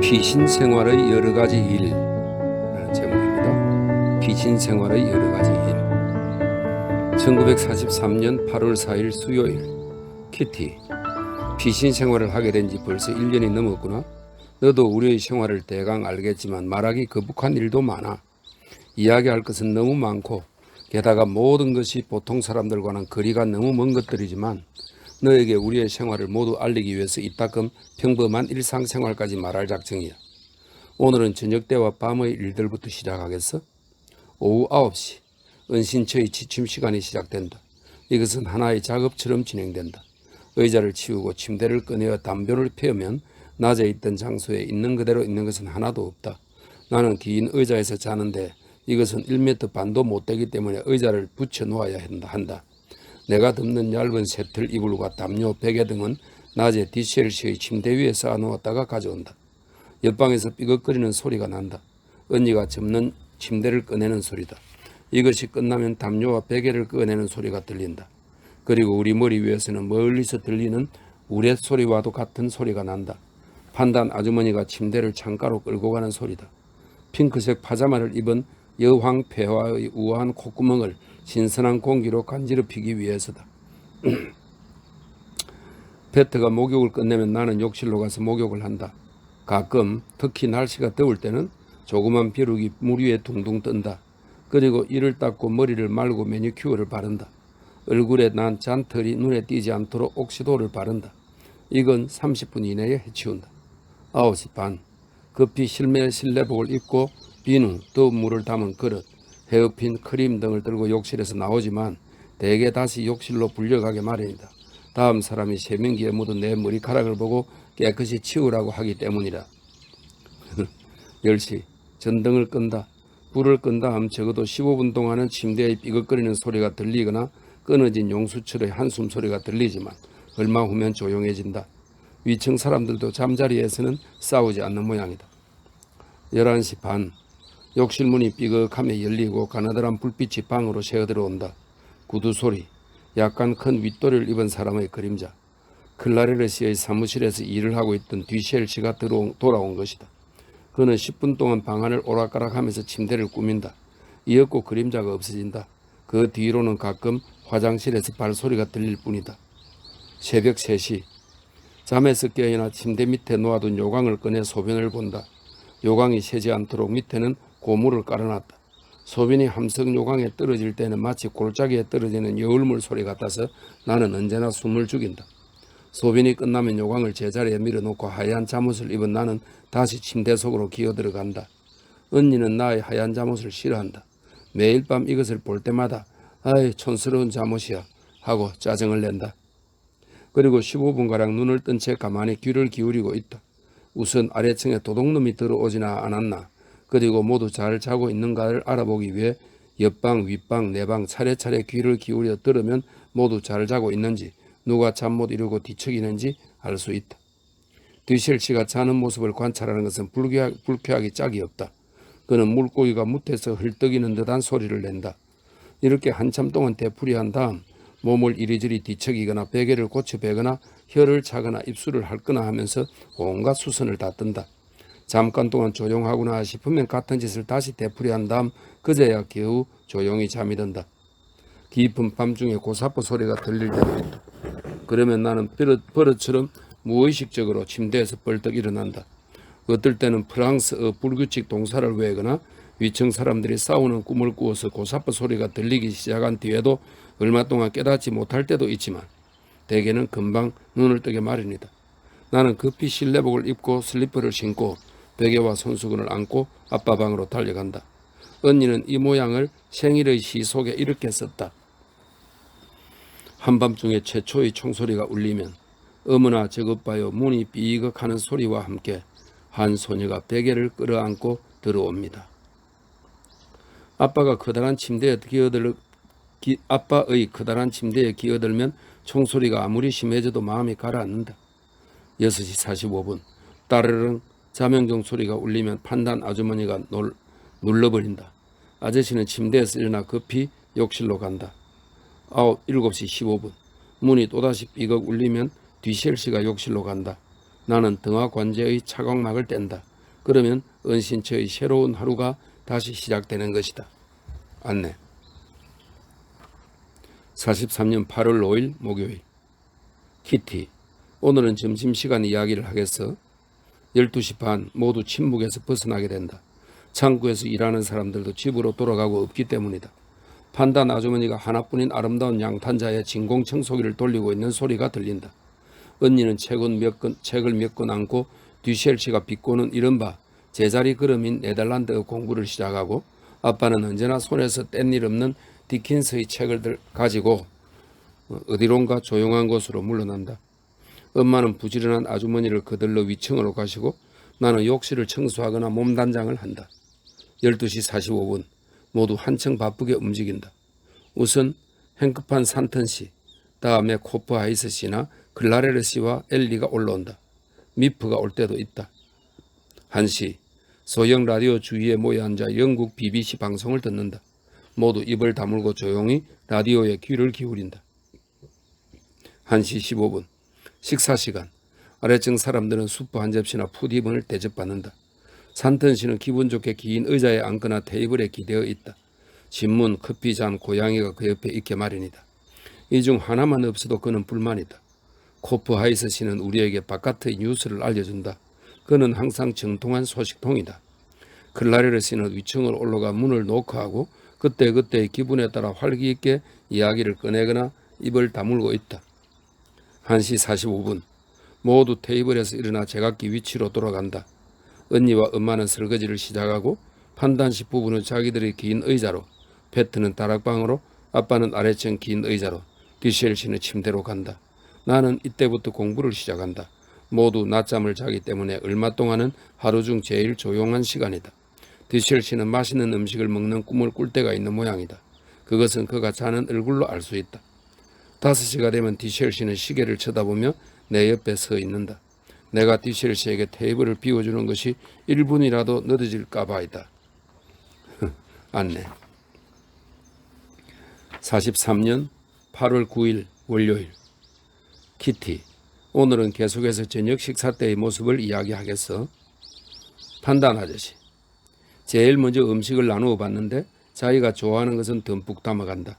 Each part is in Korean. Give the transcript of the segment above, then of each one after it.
피신 생활의 여러 가지 일이라는 제목입니다. 피신 생활의 여러 가지 일. 1943년 8월 4일 수요일. 키티, 피신 생활을 하게 된 지 벌써 1년이 넘었구나. 너도 우리의 생활을 대강 알겠지만 말하기 거북한 일도 많아. 이야기할 것은 너무 많고 게다가 모든 것이 보통 사람들과는 거리가 너무 먼 것들이지만 너에게 우리의 생활을 모두 알리기 위해서 이따금 평범한 일상생활까지 말할 작정이야. 오늘은 저녁때와 밤의 일들부터 시작하겠어? 오후 9시 은신처의 지침 시간이 시작된다. 이것은 하나의 작업처럼 진행된다. 의자를 치우고 침대를 꺼내어 담요를 펴면 낮에 있던 장소에 있는 그대로 있는 것은 하나도 없다. 나는 긴 의자에서 자는데 이것은 1m 반도 못 되기 때문에 의자를 붙여 놓아야 한다. 내가 덮는 얇은 새틀 이불과 담요, 베개 등은 낮에 DCLC의 침대 위에 쌓아놓았다가 가져온다. 옆방에서 삐걱거리는 소리가 난다. 언니가 접는 침대를 꺼내는 소리다. 이것이 끝나면 담요와 베개를 꺼내는 소리가 들린다. 그리고 우리 머리 위에서는 멀리서 들리는 우레 소리와도 같은 소리가 난다. 판단 아주머니가 침대를 창가로 끌고 가는 소리다. 핑크색 파자마를 입은 여황 폐화의 우아한 콧구멍을 신선한 공기로 간지럽히기 위해서다. 베트가 목욕을 끝내면 나는 욕실로 가서 목욕을 한다. 가끔 특히 날씨가 더울 때는 조그만 벼룩이 물 위에 둥둥 뜬다. 그리고 이를 닦고 머리를 말고 매니큐어를 바른다. 얼굴에 난 잔털이 눈에 띄지 않도록 옥시도를 바른다. 이건 30분 이내에 해치운다. 9시 반 급히 실내복을 입고 비누, 더운 물을 담은 그릇, 헤어핀, 크림 등을 들고 욕실에서 나오지만 대개 다시 욕실로 불려가게 마련이다. 다음 사람이 세면기에 묻은 내 머리카락을 보고 깨끗이 치우라고 하기 때문이다. 10시 전등을 끈다. 불을 끈다 하면 적어도 15분 동안은 침대의 삐걱거리는 소리가 들리거나 끊어진 용수철의 한숨 소리가 들리지만 얼마 후면 조용해진다. 위층 사람들도 잠자리에서는 싸우지 않는 모양이다. 11시 반 욕실 문이 삐걱하며 열리고 가나다란 불빛이 방으로 새어들어온다. 구두 소리, 약간 큰 윗도리를 입은 사람의 그림자. 클라레르 씨의 사무실에서 일을 하고 있던 뒤셸 씨가 돌아온 것이다. 그는 10분 동안 방 안을 오락가락하면서 침대를 꾸민다. 이윽고 그림자가 없어진다. 그 뒤로는 가끔 화장실에서 발소리가 들릴 뿐이다. 새벽 3시 잠에서 깨어나 침대 밑에 놓아둔 요강을 꺼내 소변을 본다. 요강이 새지 않도록 밑에는 고무를 깔아놨다. 소변이 함석 요강에 떨어질 때는 마치 골짜기에 떨어지는 여울물 소리 같아서 나는 언제나 숨을 죽인다. 소변이 끝나면 요강을 제자리에 밀어놓고 하얀 잠옷을 입은 나는 다시 침대 속으로 기어들어간다. 언니는 나의 하얀 잠옷을 싫어한다. 매일 밤 이것을 볼 때마다 아이 촌스러운 잠옷이야 하고 짜증을 낸다. 그리고 15분가량 눈을 뜬 채 가만히 귀를 기울이고 있다. 우선 아래층에 도둑놈이 들어오지나 않았나, 그리고 모두 잘 자고 있는가를 알아보기 위해 옆방, 윗방, 내방 차례차례 귀를 기울여 들으면 모두 잘 자고 있는지, 누가 잠 못 이루고 뒤척이는지 알 수 있다. 뒤셸 씨가 자는 모습을 관찰하는 것은 불쾌하기 짝이 없다. 그는 물고기가 뭇에서 헐떡이는 듯한 소리를 낸다. 이렇게 한참 동안 되풀이한 다음 몸을 이리저리 뒤척이거나 베개를 고쳐 베거나 혀를 차거나 입술을 핥거나 하면서 온갖 수선을 다 뜬다. 잠깐 동안 조용하구나 싶으면 같은 짓을 다시 되풀이한 다음 그제야 겨우 조용히 잠이 든다. 깊은 밤중에 고사포 소리가 들릴 때도 있다. 그러면 나는 버릇처럼 무의식적으로 침대에서 벌떡 일어난다. 어떨 때는 프랑스어 불규칙 동사를 외거나 위층 사람들이 싸우는 꿈을 꾸어서 고사포 소리가 들리기 시작한 뒤에도 얼마 동안 깨닫지 못할 때도 있지만 대개는 금방 눈을 뜨게 마련이다. 나는 급히 실내복을 입고 슬리퍼를 신고 베개와 손수건을 안고 아빠 방으로 달려간다. 언니는 이 모양을 생일의 시 속에 이렇게 썼다. 한밤중에 최초의 총소리가 울리면 어머나 저것 봐요 문이 삐걱하는 소리와 함께 한 소녀가 베개를 끌어안고 들어옵니다. 아빠의 커다란 침대에 기어들면 총소리가 아무리 심해져도 마음이 가라앉는다. 6시 45분 따르릉 자명종 소리가 울리면 판단 아주머니가 눌러버린다. 아저씨는 침대에서 일어나 급히 욕실로 간다. 7시 15분 문이 또다시 삐걱 울리면 뒤셸 씨가 욕실로 간다. 나는 등하 관제의 차광막을 뗀다. 그러면 은신처의 새로운 하루가 다시 시작되는 것이다. 안내. 43년 8월 5일 목요일. 키티. 오늘은 점심시간 이야기를 하겠어. 12시 반 모두 침묵에서 벗어나게 된다. 창구에서 일하는 사람들도 집으로 돌아가고 없기 때문이다. 판단 아주머니가 하나뿐인 아름다운 양탄자에 진공 청소기를 돌리고 있는 소리가 들린다. 언니는 책을 몇 권 안고 뒤쉘치가 비꼬는 이른바 제자리 걸음인 네덜란드 공부를 시작하고, 아빠는 언제나 손에서 뗀일 없는 디킨스의 책을 가지고 어디론가 조용한 곳으로 물러난다. 엄마는 부지런한 아주머니를 거들러 위층으로 가시고 나는 욕실을 청소하거나 몸단장을 한다. 12시 45분 모두 한층 바쁘게 움직인다. 우선 행급한 산턴 씨, 다음에 코프 하이스 씨나 글라레르 씨와 엘리가 올라온다. 미프가 올 때도 있다. 1시 소형 라디오 주위에 모여 앉아 영국 BBC 방송을 듣는다. 모두 입을 다물고 조용히 라디오에 귀를 기울인다. 1시 15분 식사 시간. 아래층 사람들은 수프 한 접시나 푸디본을 대접받는다. 산턴 씨는 기분 좋게 긴 의자에 앉거나 테이블에 기대어 있다. 신문, 커피잔, 고양이가 그 옆에 있게 마련이다. 이 중 하나만 없어도 그는 불만이다. 코프 하이스 씨는 우리에게 바깥의 뉴스를 알려준다. 그는 항상 정통한 소식통이다. 클라레르 씨는 위층으로 올라가 문을 노크하고 그때그때의 기분에 따라 활기 있게 이야기를 꺼내거나 입을 다물고 있다. 1시 45분 모두 테이블에서 일어나 제각기 위치로 돌아간다. 언니와 엄마는 설거지를 시작하고 판단씨 부부는 자기들의 긴 의자로, 페트는 다락방으로, 아빠는 아래층 긴 의자로, 디셸 씨는 침대로 간다. 나는 이때부터 공부를 시작한다. 모두 낮잠을 자기 때문에 얼마 동안은 하루 중 제일 조용한 시간이다. 디셸 씨는 맛있는 음식을 먹는 꿈을 꿀 때가 있는 모양이다. 그것은 그가 자는 얼굴로 알 수 있다. 5시가 되면 디셸 씨는 시계를 쳐다보며 내 옆에 서 있는다. 내가 디셸 씨에게 테이블을 비워주는 것이 1분이라도 늦어질까 봐이다. 안내. 43년 8월 9일 월요일. 키티. 오늘은 계속해서 저녁 식사 때의 모습을 이야기하겠어. 판단 아저씨. 제일 먼저 음식을 나누어 봤는데 자기가 좋아하는 것은 듬뿍 담아간다.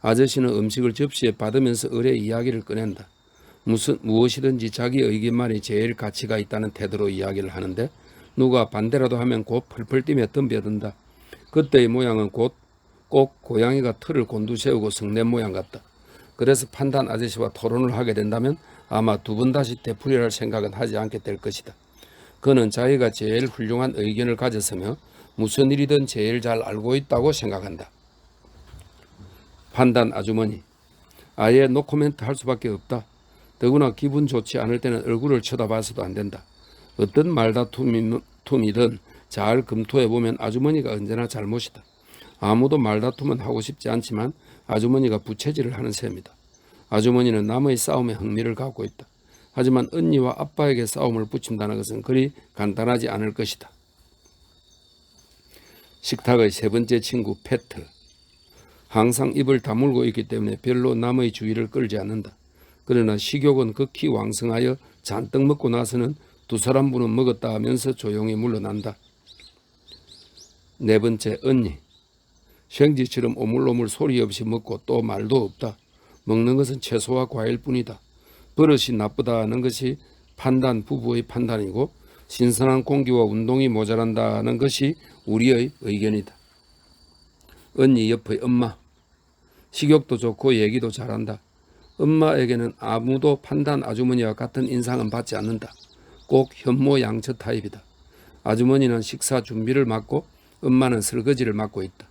아저씨는 음식을 접시에 받으면서 의뢰 이야기를 꺼낸다. 무엇이든지 자기 의견만이 제일 가치가 있다는 태도로 이야기를 하는데 누가 반대라도 하면 곧 펄펄 뛰며 덤벼든다. 그때의 모양은 꼭 고양이가 틀을 곤두세우고 성낸 모양 같다. 그래서 판단 아저씨와 토론을 하게 된다면 아마 두 번 다시 되풀이할 생각은 하지 않게 될 것이다. 그는 자기가 제일 훌륭한 의견을 가졌으며 무슨 일이든 제일 잘 알고 있다고 생각한다. 판단 아주머니. 아예 노코멘트 할 수밖에 없다. 더구나 기분 좋지 않을 때는 얼굴을 쳐다봐서도 안 된다. 어떤 말다툼이든 잘 검토해보면 아주머니가 언제나 잘못이다. 아무도 말다툼은 하고 싶지 않지만 아주머니가 부채질을 하는 셈이다. 아주머니는 남의 싸움에 흥미를 갖고 있다. 하지만 언니와 아빠에게 싸움을 붙인다는 것은 그리 간단하지 않을 것이다. 식탁의 세 번째 친구 페트. 항상 입을 다물고 있기 때문에 별로 남의 주의를 끌지 않는다. 그러나 식욕은 극히 왕성하여 잔뜩 먹고 나서는 두 사람분은 먹었다 하면서 조용히 물러난다. 네 번째 언니. 생쥐처럼 오물오물 소리 없이 먹고 또 말도 없다. 먹는 것은 채소와 과일뿐이다. 버릇이 나쁘다는 것이 판단 부부의 판단이고 신선한 공기와 운동이 모자란다는 것이 우리의 의견이다. 언니 옆의 엄마. 식욕도 좋고 얘기도 잘한다. 엄마에게는 아무도 판단 아주머니와 같은 인상은 받지 않는다. 꼭 현모양처 타입이다. 아주머니는 식사 준비를 맡고 엄마는 설거지를 맡고 있다.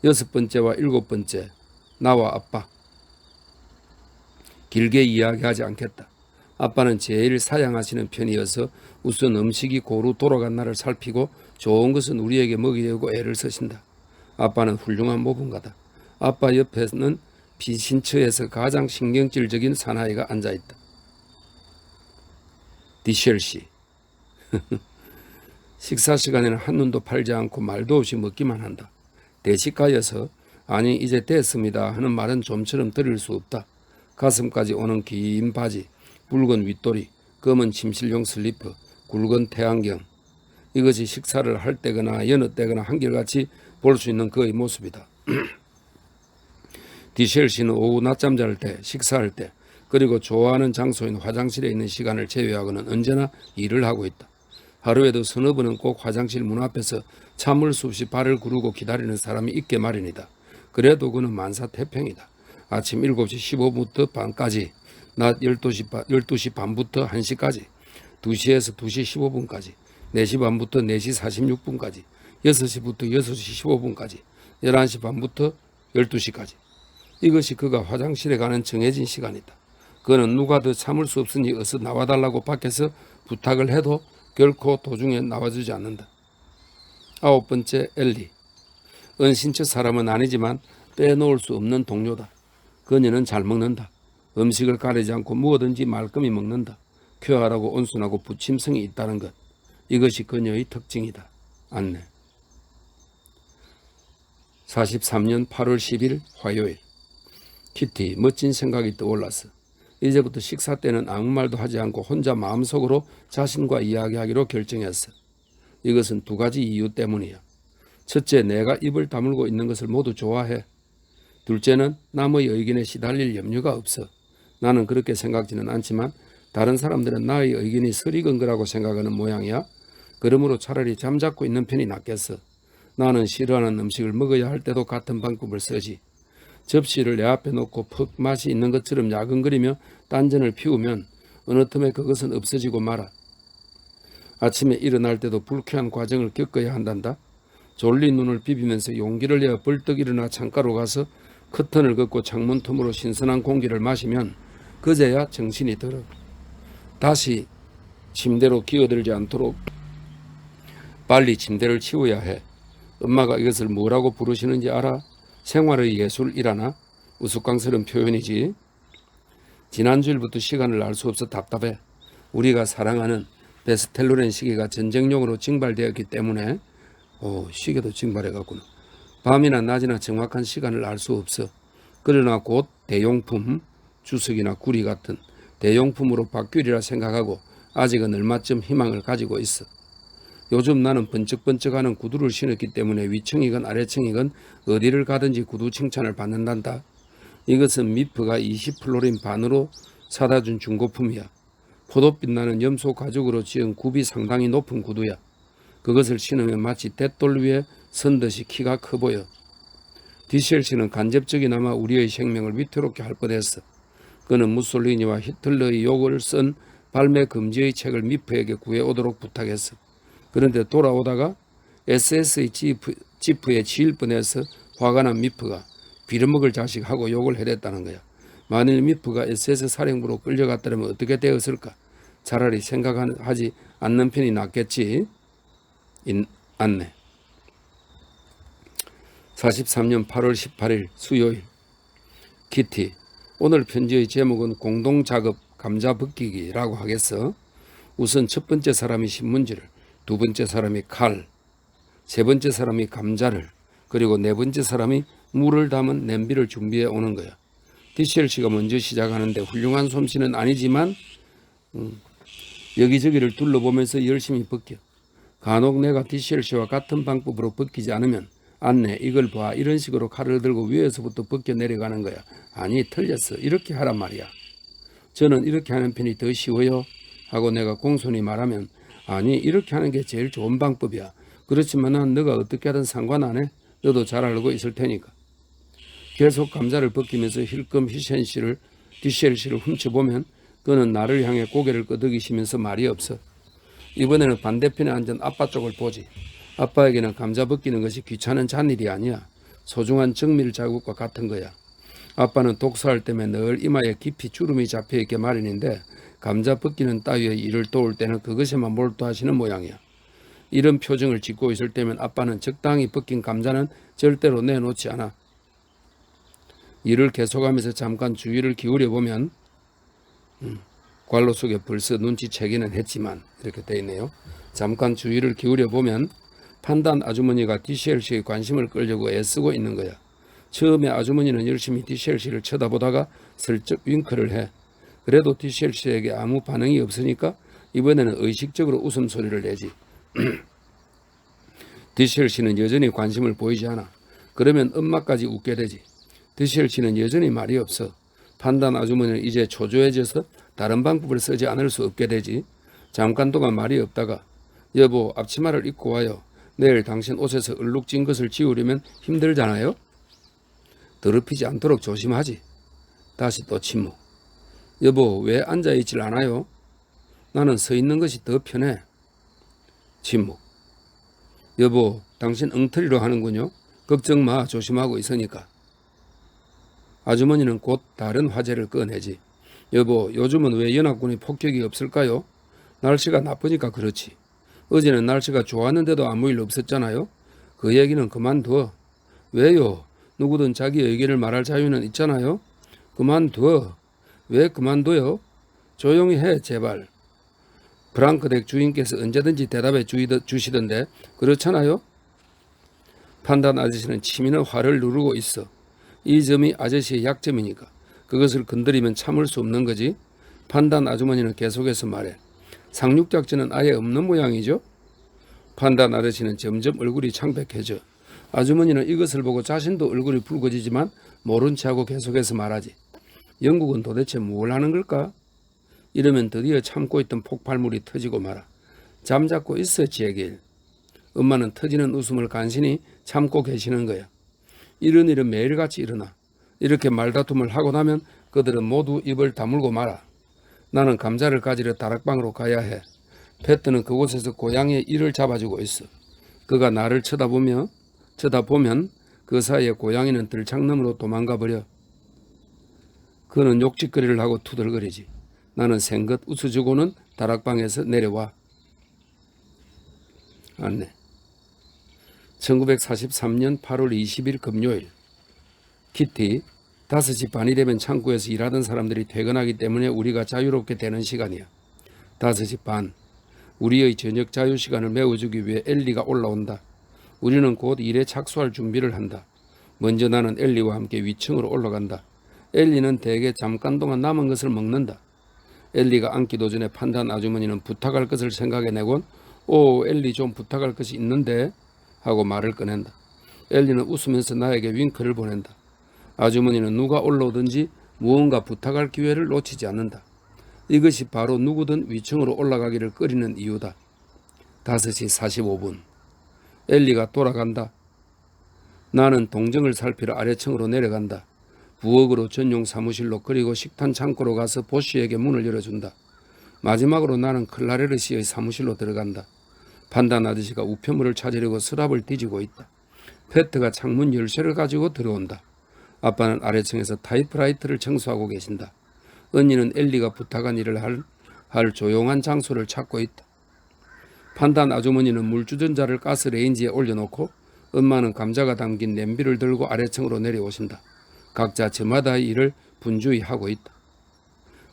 6번째와 7번째, 나와 아빠. 길게 이야기하지 않겠다. 아빠는 제일 사양하시는 편이어서 우선 음식이 고루 돌아간 날을 살피고 좋은 것은 우리에게 먹이려고 애를 쓰신다. 아빠는 훌륭한 모범가다. 아빠 옆에는 비신처에서 가장 신경질적인 사나이가 앉아있다. 디셸 씨. 식사 시간에는 한눈도 팔지 않고 말도 없이 먹기만 한다. 대식가여서 아니 이제 됐습니다 하는 말은 좀처럼 들을 수 없다. 가슴까지 오는 긴 바지, 붉은 윗도리, 검은 침실용 슬리퍼, 굵은 태안경. 이것이 식사를 할 때거나 여느 때거나 한결같이 볼 수 있는 그의 모습이다. 디셸씨는 오후 낮잠 잘 때, 식사할 때, 그리고 좋아하는 장소인 화장실에 있는 시간을 제외하고는 언제나 일을 하고 있다. 하루에도 서너 번은 꼭 화장실 문 앞에서 참을 수 없이 발을 구르고 기다리는 사람이 있게 마련이다. 그래도 그는 만사태평이다. 아침 7시 15분부터 밤까지, 낮 12시 반부터 1시까지, 2시에서 2시 15분까지, 4시 반부터 4시 46분까지, 6시부터 6시 15분까지, 11시 반부터 12시까지. 이것이 그가 화장실에 가는 정해진 시간이다. 그는 누가 더 참을 수 없으니 어서 나와달라고 밖에서 부탁을 해도 결코 도중에 나와주지 않는다. 9번째, 엘리. 은신처 사람은 아니지만 빼놓을 수 없는 동료다. 그녀는 잘 먹는다. 음식을 가리지 않고 무엇든지 말끔히 먹는다. 쾌활하고 온순하고 부침성이 있다는 것. 이것이 그녀의 특징이다. 안내. 43년 8월 10일 화요일. 키티, 멋진 생각이 떠올랐어. 이제부터 식사 때는 아무 말도 하지 않고 혼자 마음속으로 자신과 이야기하기로 결정했어. 이것은 두 가지 이유 때문이야. 첫째, 내가 입을 다물고 있는 것을 모두 좋아해. 둘째는 남의 의견에 시달릴 염려가 없어. 나는 그렇게 생각지는 않지만 다른 사람들은 나의 의견이 서리건 거라고 생각하는 모양이야. 그러므로 차라리 잠자코 있는 편이 낫겠어. 나는 싫어하는 음식을 먹어야 할 때도 같은 방법을 쓰지. 접시를 내 앞에 놓고 푹 맛이 있는 것처럼 야근거리며 딴전을 피우면 어느 틈에 그것은 없어지고 말아. 아침에 일어날 때도 불쾌한 과정을 겪어야 한단다. 졸린 눈을 비비면서 용기를 내어 벌떡 일어나 창가로 가서 커튼을 걷고 창문 틈으로 신선한 공기를 마시면 그제야 정신이 들어. 다시 침대로 기어들지 않도록 빨리 침대를 치워야 해. 엄마가 이것을 뭐라고 부르시는지 알아? 생활의 예술이라나? 우스꽝스러운 표현이지. 지난주일부터 시간을 알 수 없어 답답해. 우리가 사랑하는 베스텔로렌 시계가 전쟁용으로 징발되었기 때문에 시계도 징발해갔구나. 밤이나 낮이나 정확한 시간을 알 수 없어. 그러나 곧 대용품, 주석이나 구리 같은 대용품으로 바뀌리라 생각하고 아직은 얼마쯤 희망을 가지고 있어. 요즘 나는 번쩍번쩍하는 구두를 신었기 때문에 위층이건 아래층이건 어디를 가든지 구두 칭찬을 받는단다. 이것은 미프가 20플로린 반으로 사다 준 중고품이야. 포도빛 나는 염소 가죽으로 지은 굽이 상당히 높은 구두야. 그것을 신으면 마치 돛돌 위에 선 듯이 키가 커 보여. 디셸씨는 간접적이나마 우리의 생명을 위태롭게 할 뻔했어. 그는 무솔리니와 히틀러의 욕을 쓴 발매 금지의 책을 미프에게 구해오도록 부탁했어. 그런데 돌아오다가 SS의 지프에 치일 뻔해서 화가 난 미프가 빌어먹을 자식하고 욕을 해댔다는 거야. 만일 미프가 SS 사령부로 끌려갔다면 어떻게 되었을까? 차라리 생각하지 않는 편이 낫겠지. 안내. 43년 8월 18일 수요일. 키티, 오늘 편지의 제목은 공동작업 감자 벗기기라고 하겠어. 우선 첫 번째 사람이 신문지를, 두 번째 사람이 칼, 세 번째 사람이 감자를, 그리고 네 번째 사람이 물을 담은 냄비를 준비해 오는 거야. 디셸씨가 먼저 시작하는데 훌륭한 솜씨는 아니지만 여기저기를 둘러보면서 열심히 벗겨. 간혹 내가 디셸씨와 같은 방법으로 벗기지 않으면 안내, 이걸 봐, 이런 식으로 칼을 들고 위에서부터 벗겨 내려가는 거야. 아니, 틀렸어. 이렇게 하란 말이야. 저는 이렇게 하는 편이 더 쉬워요 하고 내가 공손히 말하면 아니, 이렇게 하는 게 제일 좋은 방법이야. 그렇지만 난 너가 어떻게 하든 상관 안 해. 너도 잘 알고 있을 테니까. 계속 감자를 벗기면서 힐끔 디셸씨를 훔쳐보면 그는 나를 향해 고개를 끄덕이시면서 말이 없어. 이번에는 반대편에 앉은 아빠 쪽을 보지. 아빠에게는 감자 벗기는 것이 귀찮은 잔일이 아니야. 소중한 정밀 자국과 같은 거야. 아빠는 독서할 때면 늘 이마에 깊이 주름이 잡혀있게 마련인데 감자 벗기는 따위의 일을 도울 때는 그것에만 몰두하시는 모양이야. 이런 표정을 짓고 있을 때면 아빠는 적당히 벗긴 감자는 절대로 내놓지 않아. 일을 계속하면서 잠깐 주의를 기울여 보면 관로 속에 벌써 눈치채기는 했지만 이렇게 돼 있네요. 잠깐 주의를 기울여 보면 판단 아주머니가 디셸씨의 관심을 끌려고 애쓰고 있는 거야. 처음에 아주머니는 열심히 디셸씨를 쳐다보다가 슬쩍 윙크를 해. 그래도 디셸씨에게 아무 반응이 없으니까 이번에는 의식적으로 웃음소리를 내지. 디셀 씨는 여전히 관심을 보이지 않아. 그러면 엄마까지 웃게 되지. 디셀 씨는 여전히 말이 없어. 판단 아주머니는 이제 초조해져서 다른 방법을 쓰지 않을 수 없게 되지. 잠깐 동안 말이 없다가 여보 앞치마를 입고 와요. 내일 당신 옷에서 얼룩진 것을 지우려면 힘들잖아요. 더럽히지 않도록 조심하지. 다시 또 침묵. 여보 왜 앉아있질 않아요? 나는 서 있는 것이 더 편해. 침묵. 여보 당신 엉터리로 하는군요. 걱정 마 조심하고 있으니까. 아주머니는 곧 다른 화제를 꺼내지. 여보 요즘은 왜 연합군이 폭격이 없을까요? 날씨가 나쁘니까 그렇지. 어제는 날씨가 좋았는데도 아무 일 없었잖아요. 그 얘기는 그만둬. 왜요? 누구든 자기 의견을 말할 자유는 있잖아요. 그만둬. 왜 그만둬요? 조용히 해 제발. 프랑크댁 주인께서 언제든지 대답해 주시던데 그렇잖아요? 판단 아저씨는 치밀한 화를 누르고 있어. 이 점이 아저씨의 약점이니까 그것을 건드리면 참을 수 없는 거지. 판단 아주머니는 계속해서 말해. 상륙작전은 아예 없는 모양이죠. 판단 아저씨는 점점 얼굴이 창백해져. 아주머니는 이것을 보고 자신도 얼굴이 붉어지지만 모른 체하고 계속해서 말하지. 영국은 도대체 뭘 하는 걸까? 이러면 드디어 참고 있던 폭발물이 터지고 말아. 잠자코 있어 제길. 엄마는 터지는 웃음을 간신히 참고 계시는 거야. 이런 일은 매일같이 일어나. 이렇게 말다툼을 하고 나면 그들은 모두 입을 다물고 말아. 나는 감자를 가지러 다락방으로 가야 해. 페트는 그곳에서 고양이의 이를 잡아주고 있어. 그가 나를 쳐다보면 그 사이에 고양이는 들창너머로 도망가 버려. 그는 욕짓거리를 하고 투덜거리지. 나는 생긋 웃어주고는 다락방에서 내려와. 안내. 1943년 8월 20일 금요일. 키티, 5시 반이 되면 창고에서 일하던 사람들이 퇴근하기 때문에 우리가 자유롭게 되는 시간이야. 5시 반. 우리의 저녁 자유시간을 메워주기 위해 엘리가 올라온다. 우리는 곧 일에 착수할 준비를 한다. 먼저 나는 엘리와 함께 위층으로 올라간다. 엘리는 대개 잠깐 동안 남은 것을 먹는다. 엘리가 앉기도 전에 판단 아주머니는 부탁할 것을 생각해내곤 오 엘리 좀 부탁할 것이 있는데 하고 말을 꺼낸다. 엘리는 웃으면서 나에게 윙크를 보낸다. 아주머니는 누가 올라오든지 무언가 부탁할 기회를 놓치지 않는다. 이것이 바로 누구든 위층으로 올라가기를 꺼리는 이유다. 5시 45분. 엘리가 돌아간다. 나는 동정을 살피러 아래층으로 내려간다. 부엌으로 전용 사무실로 그리고 식탄 창고로 가서 보쉬에게 문을 열어준다. 마지막으로 나는 클라레르 씨의 사무실로 들어간다. 판단 아저씨가 우편물을 찾으려고 서랍을 뒤지고 있다. 페트가 창문 열쇠를 가지고 들어온다. 아빠는 아래층에서 타이프라이터를 청소하고 계신다. 언니는 엘리가 부탁한 일을 할 조용한 장소를 찾고 있다. 판단 아주머니는 물주전자를 가스레인지에 올려놓고 엄마는 감자가 담긴 냄비를 들고 아래층으로 내려오신다. 각자 저마다의 일을 분주히 하고 있다.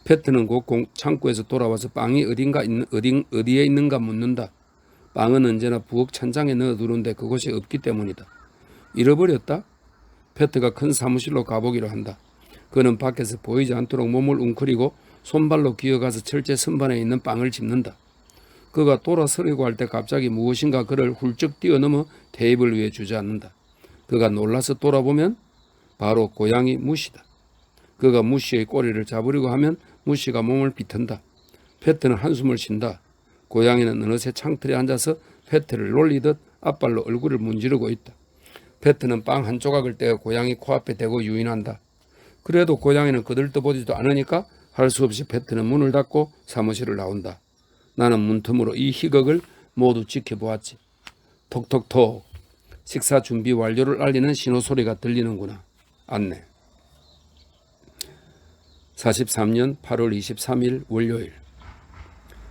페트는 곧 창고에서 돌아와서 빵이 어디에 있는가 묻는다. 빵은 언제나 부엌 천장에 넣어두는데 그곳이 없기 때문이다. 잃어버렸다? 페트가 큰 사무실로 가보기로 한다. 그는 밖에서 보이지 않도록 몸을 웅크리고 손발로 기어가서 철제 선반에 있는 빵을 집는다. 그가 돌아서려고 할 때 갑자기 무엇인가 그를 훌쩍 뛰어넘어 테이블 위에 주저앉는다. 그가 놀라서 돌아보면 바로 고양이 무시다. 그가 무시의 꼬리를 잡으려고 하면 무시가 몸을 비튼다. 페트는 한숨을 쉰다. 고양이는 어느새 창틀에 앉아서 페트를 놀리듯 앞발로 얼굴을 문지르고 있다. 페트는 빵 한 조각을 떼어 고양이 코앞에 대고 유인한다. 그래도 고양이는 거들떠보지도 않으니까 할 수 없이 페트는 문을 닫고 사무실을 나온다. 나는 문틈으로 이 희극을 모두 지켜보았지. 톡톡톡. 식사 준비 완료를 알리는 신호소리가 들리는구나. 안내. 43년 8월 23일 월요일.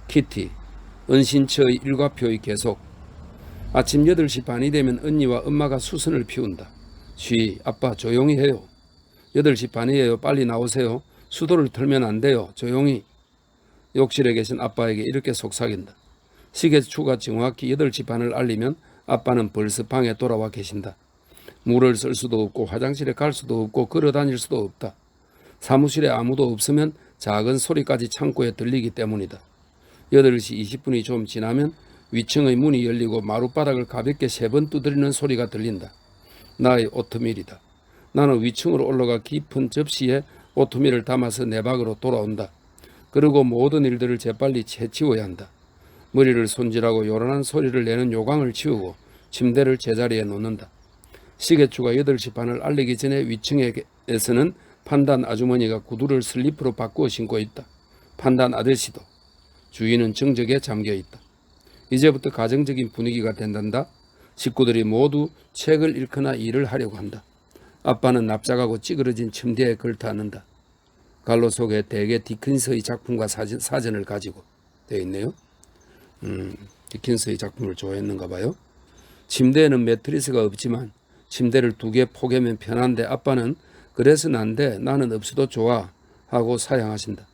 키티. 은신처의 일과표의 계속. 아침 8시 반이 되면 언니와 엄마가 수선을 피운다. 쉬, 아빠 조용히 해요. 8시 반이에요. 빨리 나오세요. 수도를 틀면 안 돼요. 조용히. 욕실에 계신 아빠에게 이렇게 속삭인다. 시계추가 정확히 8시 반을 알리면 아빠는 벌써 방에 돌아와 계신다. 물을 쓸 수도 없고 화장실에 갈 수도 없고 걸어 다닐 수도 없다. 사무실에 아무도 없으면 작은 소리까지 창고에 들리기 때문이다. 8시 20분이 좀 지나면 위층의 문이 열리고 마룻바닥을 가볍게 3번 두드리는 소리가 들린다. 나의 오트밀이다. 나는 위층으로 올라가 깊은 접시에 오트밀을 담아서 내 방으로 돌아온다. 그리고 모든 일들을 재빨리 채치워야 한다. 머리를 손질하고 요란한 소리를 내는 요강을 치우고 침대를 제자리에 놓는다. 시계추가 8시 반을 알리기 전에 위층에서는 판단 아주머니가 구두를 슬리퍼로 바꾸어 신고 있다. 판단 아저씨도. 주인은 정적에 잠겨있다. 이제부터 가정적인 분위기가 된단다. 식구들이 모두 책을 읽거나 일을 하려고 한다. 아빠는 납작하고 찌그러진 침대에 걸터 앉는다. 갈로 속에 대개 디킨스의 작품과 사전을 가지고 되어 있네요. 디킨스의 작품을 좋아했는가 봐요. 침대에는 매트리스가 없지만 침대를 2개 포개면 편한데 아빠는 그래서는 안 돼. 나는 없어도 좋아 하고 사양하신다.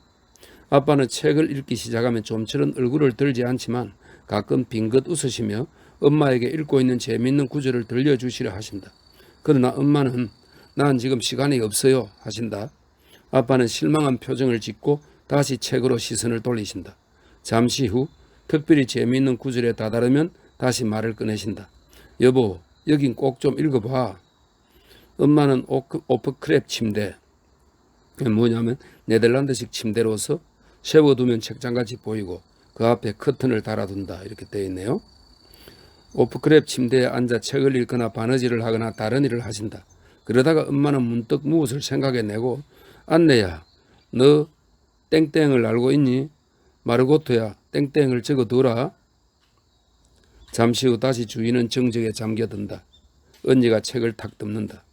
아빠는 책을 읽기 시작하면 좀처럼 얼굴을 들지 않지만 가끔 빙긋 웃으시며 엄마에게 읽고 있는 재미있는 구절을 들려주시려 하신다. 그러나 엄마는 난 지금 시간이 없어요 하신다. 아빠는 실망한 표정을 짓고 다시 책으로 시선을 돌리신다. 잠시 후 특별히 재미있는 구절에 다다르면 다시 말을 꺼내신다. 여보, 여긴 꼭 좀 읽어봐. 엄마는 오프크랩 침대, 뭐냐면 네덜란드식 침대로서 세워두면 책장같이 보이고 그 앞에 커튼을 달아둔다 이렇게 되어 있네요. 오프크랩 침대에 앉아 책을 읽거나 바느질을 하거나 다른 일을 하신다. 그러다가 엄마는 문득 무엇을 생각해내고 안내야, 너 땡땡을 알고 있니? 마르고토야, 땡땡을 적어두라. 잠시 후 다시 주인은 정적에 잠겨든다. 언니가 책을 탁 덮는다.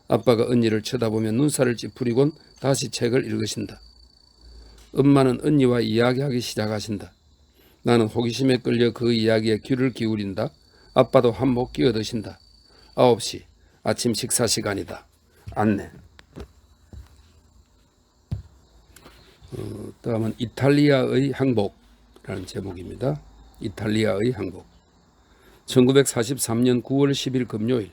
아빠가 언니를 쳐다보며 눈살을 찌푸리곤 다시 책을 읽으신다. 엄마는 언니와 이야기하기 시작하신다. 나는 호기심에 끌려 그 이야기에 귀를 기울인다. 아빠도 한몫 끼어드신다. 9시 아침 식사 시간이다. 안내. 다음은 이탈리아의 항복이라는 제목입니다. 이탈리아의 항복. 1943년 9월 10일 금요일.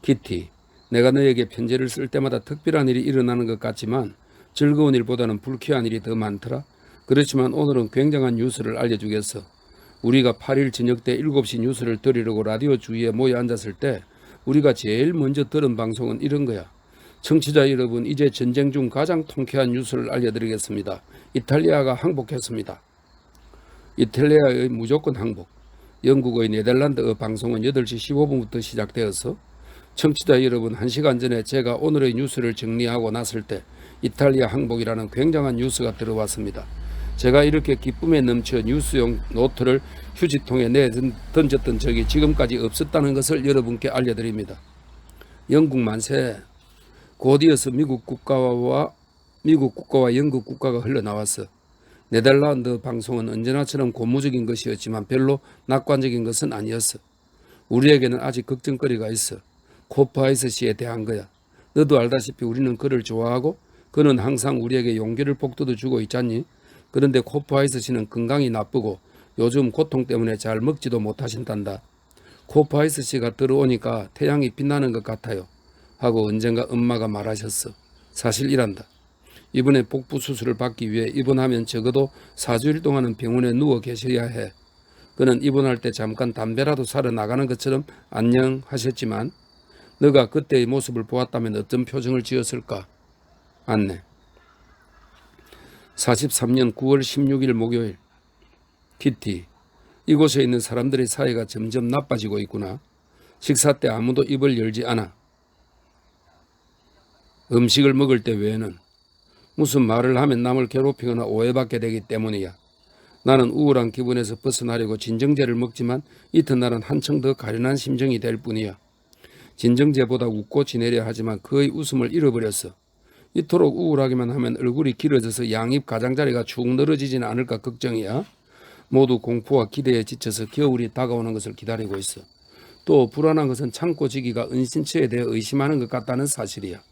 키티, 내가 너에게 편지를 쓸 때마다 특별한 일이 일어나는 것 같지만 즐거운 일보다는 불쾌한 일이 더 많더라. 그렇지만 오늘은 굉장한 뉴스를 알려주겠어. 우리가 8일 저녁 때 7시 뉴스를 들으려고 라디오 주위에 모여 앉았을 때 우리가 제일 먼저 들은 방송은 이런 거야. 청취자 여러분, 이제 전쟁 중 가장 통쾌한 뉴스를 알려드리겠습니다. 이탈리아가 항복했습니다. 이탈리아의 무조건 항복. 영국의 네덜란드어 방송은 8시 15분부터 시작되어서 청취자 여러분, 1시간 전에 제가 오늘의 뉴스를 정리하고 났을 때 이탈리아 항복이라는 굉장한 뉴스가 들어왔습니다. 제가 이렇게 기쁨에 넘쳐 뉴스용 노트를 휴지통에 던졌던 적이 지금까지 없었다는 것을 여러분께 알려드립니다. 영국 만세. 곧이어서 미국 국가와 영국 국가가 흘러나왔어. 네덜란드 방송은 언제나처럼 고무적인 것이었지만 별로 낙관적인 것은 아니었어. 우리에게는 아직 걱정거리가 있어. 코프하이스 씨에 대한 거야. 너도 알다시피 우리는 그를 좋아하고 그는 항상 우리에게 용기를 북돋워 주고 있잖니. 그런데 코프하이스 씨는 건강이 나쁘고 요즘 고통 때문에 잘 먹지도 못하신단다. 코프하이스 씨가 들어오니까 태양이 빛나는 것 같아요 하고 언젠가 엄마가 말하셨어. 사실이란다. 이번에 복부 수술을 받기 위해 입원하면 적어도 4주일 동안은 병원에 누워 계셔야 해. 그는 입원할 때 잠깐 담배라도 사러 나가는 것처럼 안녕 하셨지만 너가 그때의 모습을 보았다면 어떤 표정을 지었을까? 안내. 43년 9월 16일 목요일. 키티, 이곳에 있는 사람들의 사이가 점점 나빠지고 있구나. 식사 때 아무도 입을 열지 않아. 음식을 먹을 때 외에는. 무슨 말을 하면 남을 괴롭히거나 오해받게 되기 때문이야. 나는 우울한 기분에서 벗어나려고 진정제를 먹지만 이튿날은 한층 더 가련한 심정이 될 뿐이야. 진정제보다 웃고 지내려 하지만 그의 웃음을 잃어버렸어. 이토록 우울하기만 하면 얼굴이 길어져서 양입 가장자리가 축 늘어지지는 않을까 걱정이야. 모두 공포와 기대에 지쳐서 겨울이 다가오는 것을 기다리고 있어. 또 불안한 것은 참고 지기가 은신처에 대해 의심하는 것 같다는 사실이야.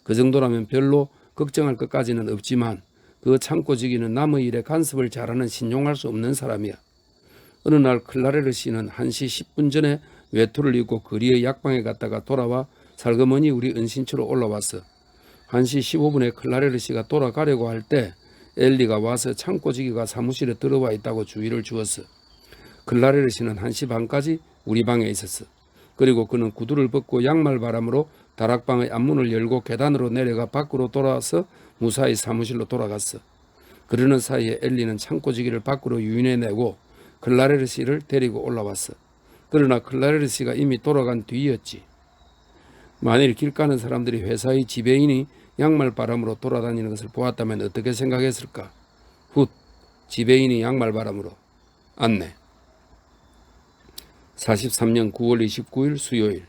그 정도라면 별로 걱정할 것까지는 없지만 그 참고 지기는 남의 일에 간섭을 잘하는 신용할 수 없는 사람이야. 어느 날 클라레르 씨는 1시 10분 전에 외투를 입고 거리의 약방에 갔다가 돌아와 살그머니 우리 은신처로 올라왔어. 1시 15분에 클라레르 씨가 돌아가려고 할 때 엘리가 와서 창고지기가 사무실에 들어와 있다고 주의를 주었어. 클라레르 씨는 1시 반까지 우리 방에 있었어. 그리고 그는 구두를 벗고 양말 바람으로 다락방의 앞문을 열고 계단으로 내려가 밖으로 돌아와서 무사히 사무실로 돌아갔어. 그러는 사이에 엘리는 창고지기를 밖으로 유인해내고 클라레르 씨를 데리고 올라왔어. 그러나 클라레르 씨가 이미 돌아간 뒤였지. 만일 길 가는 사람들이 회사의 지배인이 양말 바람으로 돌아다니는 것을 보았다면 어떻게 생각했을까? 훗, 지배인이 양말 바람으로. 안내. 43년 9월 29일 수요일.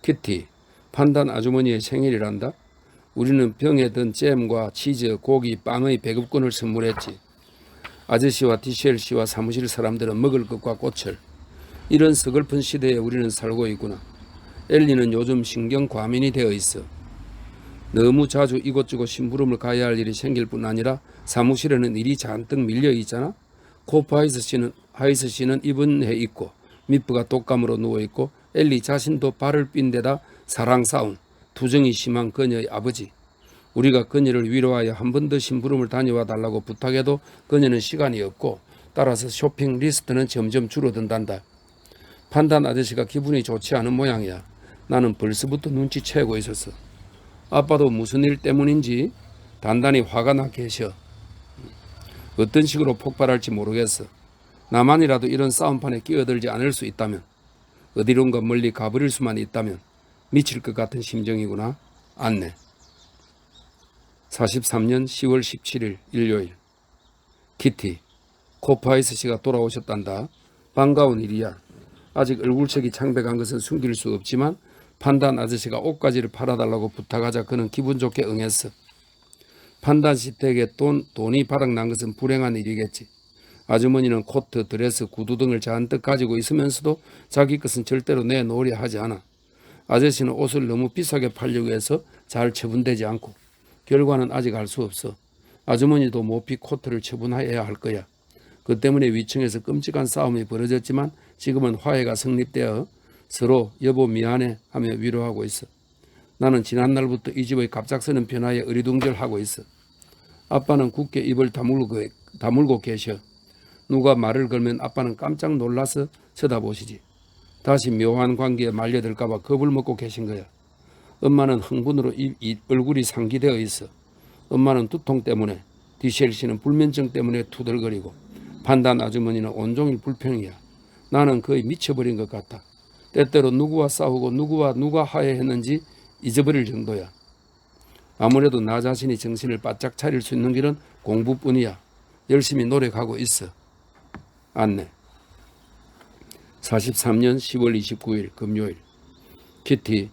키티, 판단 아주머니의 생일이란다. 우리는 병에 든 잼과 치즈, 고기, 빵의 배급권을 선물했지. 아저씨와 디셸 씨와 사무실 사람들은 먹을 것과 꽃을. 이런 서글픈 시대에 우리는 살고 있구나. 엘리는 요즘 신경 과민이 되어 있어. 너무 자주 이곳저곳 심부름을 가야 할 일이 생길 뿐 아니라 사무실에는 일이 잔뜩 밀려 있잖아. 코프하이스 씨는 입원해 있고 미프가 독감으로 누워 있고 엘리 자신도 발을 삔 데다 사랑 싸움, 투정이 심한 그녀의 아버지. 우리가 그녀를 위로하여 한 번 더 심부름을 다녀와 달라고 부탁해도 그녀는 시간이 없고 따라서 쇼핑 리스트는 점점 줄어든단다. 판단 아저씨가 기분이 좋지 않은 모양이야. 나는 벌써부터 눈치채고 있었어. 아빠도 무슨 일 때문인지 단단히 화가 나 계셔. 어떤 식으로 폭발할지 모르겠어. 나만이라도 이런 싸움판에 끼어들지 않을 수 있다면, 어디론가 멀리 가버릴 수만 있다면 미칠 것 같은 심정이구나. 안내. 43년 10월 17일 일요일. 키티, 코프하이스 씨가 돌아오셨단다. 반가운 일이야. 아직 얼굴색이 창백한 것은 숨길 수 없지만 판단 아저씨가 옷가지를 팔아달라고 부탁하자 그는 기분 좋게 응했어. 판단 씨 댁에 돈이 바닥난 것은 불행한 일이겠지. 아주머니는 코트, 드레스, 구두 등을 잔뜩 가지고 있으면서도 자기 것은 절대로 내놓으려 하지 않아. 아저씨는 옷을 너무 비싸게 팔려고 해서 잘 처분되지 않고 결과는 아직 알 수 없어. 아주머니도 모피 코트를 처분해야 할 거야. 그 때문에 위층에서 끔찍한 싸움이 벌어졌지만 지금은 화해가 성립되어 서로 여보 미안해 하며 위로하고 있어. 나는 지난날부터 이 집의 갑작스런 변화에 어리둥절하고 있어. 아빠는 굳게 입을 다물고 계셔. 누가 말을 걸면 아빠는 깜짝 놀라서 쳐다보시지. 다시 묘한 관계에 말려들까 봐 겁을 먹고 계신 거야. 엄마는 흥분으로 얼굴이 상기되어 있어. 엄마는 두통 때문에, 디셸 씨는 불면증 때문에 투덜거리고 판단 아주머니는 온종일 불평이야. 나는 거의 미쳐버린 것 같아. 때때로 누구와 싸우고 누가 화해했는지 잊어버릴 정도야. 아무래도 나 자신이 정신을 바짝 차릴 수 있는 길은 공부뿐이야. 열심히 노력하고 있어. 안내. 43년 10월 29일 금요일. 키티,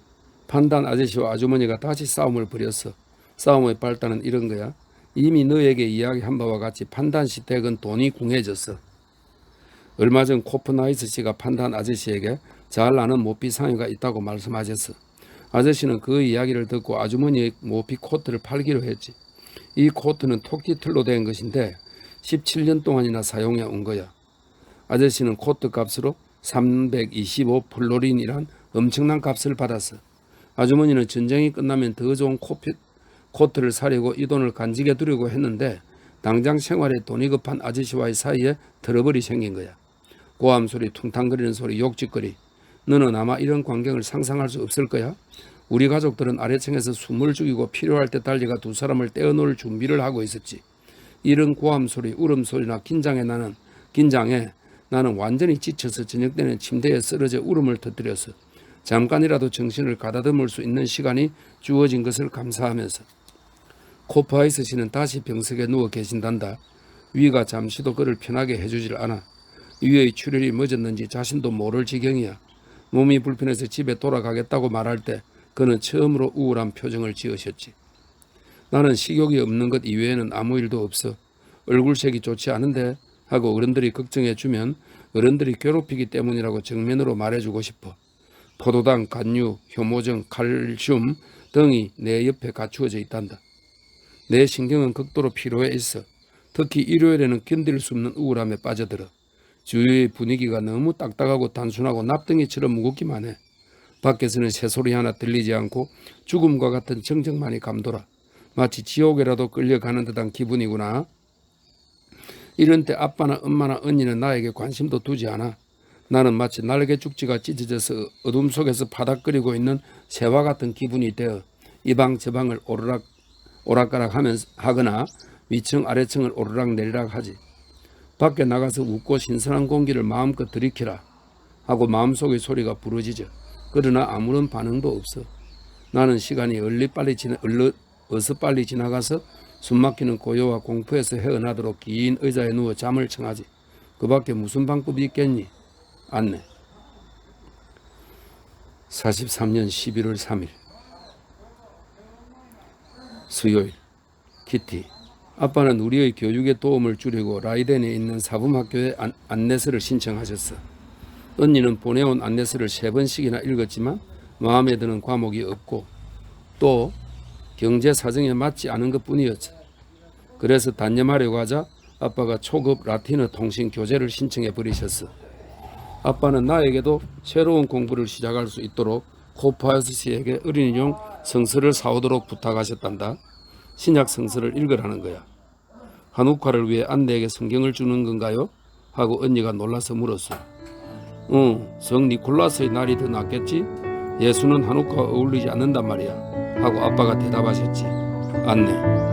판단 아저씨와 아주머니가 다시 싸움을 벌였어. 싸움의 발단은 이런 거야. 이미 너에게 이야기한 바와 같이 판단 씨 댁은 돈이 궁해졌어. 얼마 전 코프나이스 씨가 판단 아저씨에게 잘 아는 모피 상여가 있다고 말씀하셨어. 아저씨는 그 이야기를 듣고 아주머니의 모피 코트를 팔기로 했지. 이 코트는 토끼털로 된 것인데 17년 동안이나 사용해 온 거야. 아저씨는 코트 값으로 325 플로린이란 엄청난 값을 받았어. 아주머니는 전쟁이 끝나면 더 좋은 코트를 사려고 이 돈을 간직해 두려고 했는데 당장 생활에 돈이 급한 아저씨와의 사이에 트러블이 생긴 거야. 고함 소리, 퉁탕거리는 소리, 욕짓거리. 너는 아마 이런 광경을 상상할 수 없을 거야. 우리 가족들은 아래층에서 숨을 죽이고 필요할 때 달려가 두 사람을 떼어놓을 준비를 하고 있었지. 이런 고함 소리, 울음소리나 긴장에 나는 완전히 지쳐서 저녁 때는 침대에 쓰러져 울음을 터뜨렸어. 잠깐이라도 정신을 가다듬을 수 있는 시간이 주어진 것을 감사하면서. 코프하이스 씨는 다시 병석에 누워 계신단다. 위가 잠시도 그를 편하게 해주질 않아. 위의 출혈이 멎었는지 자신도 모를 지경이야. 몸이 불편해서 집에 돌아가겠다고 말할 때 그는 처음으로 우울한 표정을 지으셨지. 나는 식욕이 없는 것 이외에는 아무 일도 없어. 얼굴색이 좋지 않은데 하고 어른들이 걱정해 주면 어른들이 괴롭히기 때문이라고 정면으로 말해주고 싶어. 포도당, 간유, 효모정, 칼슘 등이 내 옆에 갖추어져 있단다. 내 신경은 극도로 피로해 있어. 특히 일요일에는 견딜 수 없는 우울함에 빠져들어. 주위의 분위기가 너무 딱딱하고 단순하고 납덩이처럼 무겁기만 해. 밖에서는 새소리 하나 들리지 않고 죽음과 같은 정적만이 감돌아. 마치 지옥에라도 끌려가는 듯한 기분이구나. 이런 때 아빠나 엄마나 언니는 나에게 관심도 두지 않아. 나는 마치 날개 죽지가 찢어져서 어둠 속에서 바닥거리고 있는 새와 같은 기분이 되어 이 방 저 방을 오락가락 하거나 위층 아래층을 오르락내리락 하지. 밖에 나가서 웃고 신선한 공기를 마음껏 들이키라 하고 마음속의 소리가 부러지죠. 그러나 아무런 반응도 없어. 나는 시간이 어서 빨리 지나가서 숨막히는 고요와 공포에서 헤어나도록 긴 의자에 누워 잠을 청하지. 그 밖에 무슨 방법이 있겠니? 안내. 43년 11월 3일 수요일. 키티. 아빠는 우리의 교육에 도움을 주려고 라이덴에 있는 사범학교에 안내서를 신청하셨어. 언니는 보내온 안내서를 3번씩이나 읽었지만 마음에 드는 과목이 없고 또 경제 사정에 맞지 않은 것뿐이었죠. 그래서 단념하려고 하자 아빠가 초급 라틴어 통신 교재를 신청해 버리셨어. 아빠는 나에게도 새로운 공부를 시작할 수 있도록 코파이어스 씨에게 어린이용 성서를 사오도록 부탁하셨단다. 신약 성서를 읽으라는 거야. 한우카를 위해 안내에게 성경을 주는 건가요? 하고 언니가 놀라서 물었어. 성 니콜라스의 날이 더 낫겠지? 예수는 한우카와 어울리지 않는단 말이야. 하고 아빠가 대답하셨지. 안내.